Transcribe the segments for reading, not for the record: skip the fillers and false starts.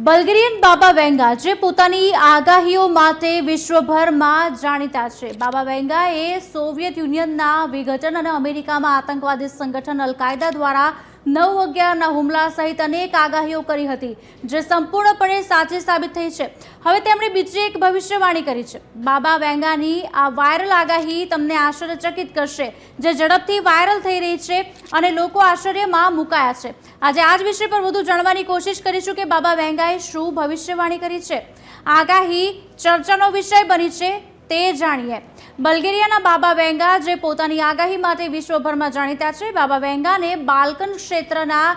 Bulgarian બાબા વેંગા જે પોતાની આગાહીઓ માટે વિશ્વભરમાં જાણીતા છે। બાબા વેંગાએ સોવિયત યુનિયનના વિઘટન અને અમેરિકામાં આતંકવાદી સંગઠન અલ કાયદા દ્વારા 9/11ના હુમલા સહિત અનેક આગાહીઓ કરી હતી, જે સંપૂર્ણપણે સાચી સાબિત થઈ છે। હવે તેમણે બીજી એક ભવિષ્યવાણી કરી છે। બાબા વેંગાની આ વાયરલ આગાહી તમને આશ્ચર્યચકિત કરશે, જે ઝડપથી વાયરલ થઈ રહી છે અને લોકો આશ્ચર્યમાં મુકાયા છે। આજે આ જ વિષય પર વધુ જાણવાની કોશિશ કરીશું કે બાબા વેંગાએ શું ભવિષ્યવાણી કરી છે। આગાહી ચર્ચાનો વિષય બની છે, તે જાણીએ। બલ્ગેરિયાના બાબા વેંગા જે પોતાની આગાહી માટે વિશ્વભરમાં જાણીતા છે। બાબા વેંગાને બાલ્કન ક્ષેત્રના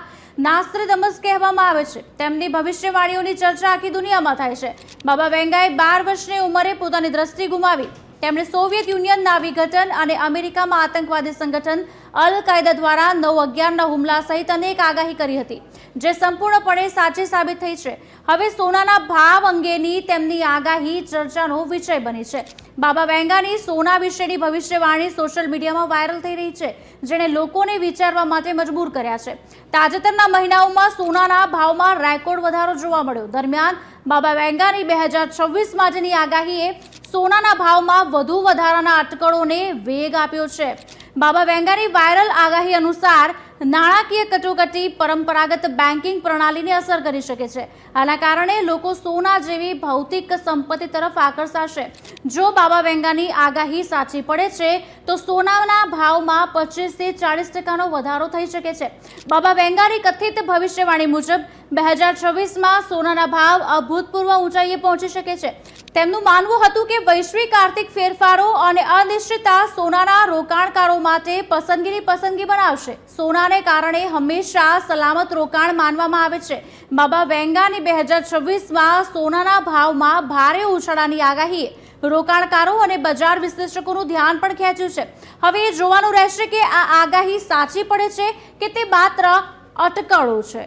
નાસ્ત્રેદમસ કહેવામાં આવે છે। તેમની ભવિષ્યવાણીઓની ચર્ચા આખી દુનિયામાં થાય છે। બાબા વેંગાએ 12 વર્ષની ઉંમરે પોતાની દ્રષ્ટિ ગુમાવી। તેમણે સોવિયત યુનિયનના વિઘટન અને અમેરિકામાં આતંકવાદી સંગઠન અલ કાયદા દ્વારા 9/11ના હુમલા સહિત અનેક આગાહી કરી હતી, જે સંપૂર્ણપણે સાચી સાબિત થઈ છે। હવે સોનાના ભાવ અંગેની તેમની આગાહી ચર્ચાનો વિષય બની છે। બાબા વેંગાની સોના વિશેની ભવિષ્યવાણી સોશિયલ મીડિયામાં વાયરલ થઈ રહી છે, જેણે લોકોને વિચારવા માટે મજબૂર કર્યા છે। તાજેતરના મહિનાઓમાં સોનાના ભાવમાં રેકોર્ડ વધારો જોવા મળ્યો। દરમિયાન બાબા વેંગાની 2026 માટેની આગાહીએ સોનાના ભાવમાં વધુ વધારાના અટકળોને વેગ આપ્યો છે। બાબા વેંગાની વાયરલ આગાહી અનુસાર નાણાકીય કટોકટી પરંપરાગત બેન્કિંગ પ્રણાલીને અસર કરી શકે છે। આના કારણે લોકો સોના જેવી ભૌતિક સંપત્તિ તરફ આકર્ષાશે। જો બાબા વેંગાની આગાહી સાચી પડે છે તો સોનાના ભાવમાં 25 થી 40% વધારો થઈ શકે છે। બાબા વેંગાની કથિત ભવિષ્યવાણી મુજબ 2026માં સોનાના ભાવ અભૂતપૂર્વ ઊંચાઈએ પહોંચી શકે છે। તેમનું માનવું હતું કે વૈશ્વિક આર્થિક ફેરફારો અને અનિશ્ચિતતા સોનાના રોકાણકારો માટે પસંદગી બનાવશે। સોનાને કારણે હંમેશા સલામત રોકાણ માનવામાં આવે છે। બાબા વેંગાની 2026માં સોનાના ભાવમાં ભારે ઉછાળાની આગાહીએ રોકાણકારો અને બજાર વિશ્લેષકોનું ધ્યાન પણ ખેંચ્યું છે। હવે એ જોવાનું રહેશે કે આ આગાહી સાચી પડે છે કે તે માત્ર અટકળો છે।